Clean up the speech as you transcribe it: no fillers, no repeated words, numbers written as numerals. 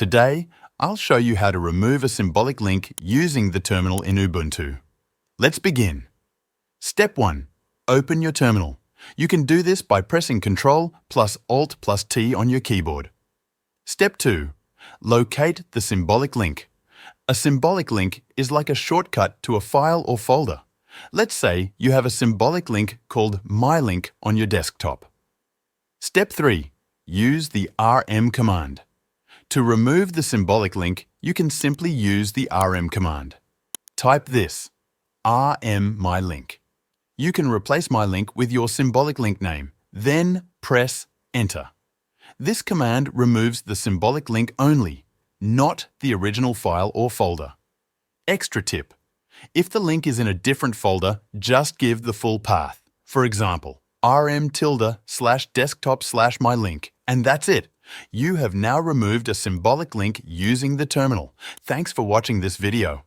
Today, I'll show you how to remove a symbolic link using the terminal in Ubuntu. Let's begin. Step 1. Open your terminal. You can do this by pressing Ctrl plus Alt plus T on your keyboard. Step 2. Locate the symbolic link. A symbolic link is like a shortcut to a file or folder. Let's say you have a symbolic link called mylink on your desktop. Step 3. Use the rm command. To remove the symbolic link, you can simply use the rm command. Type this, rmylink. You can replace mylink with your symbolic link name, then press Enter. This command removes the symbolic link only, not the original file or folder. Extra tip. If the link is in a different folder, just give the full path. For example, rm_desktop/mylink, and that's it. You have now removed a symbolic link using the terminal. Thanks for watching this video.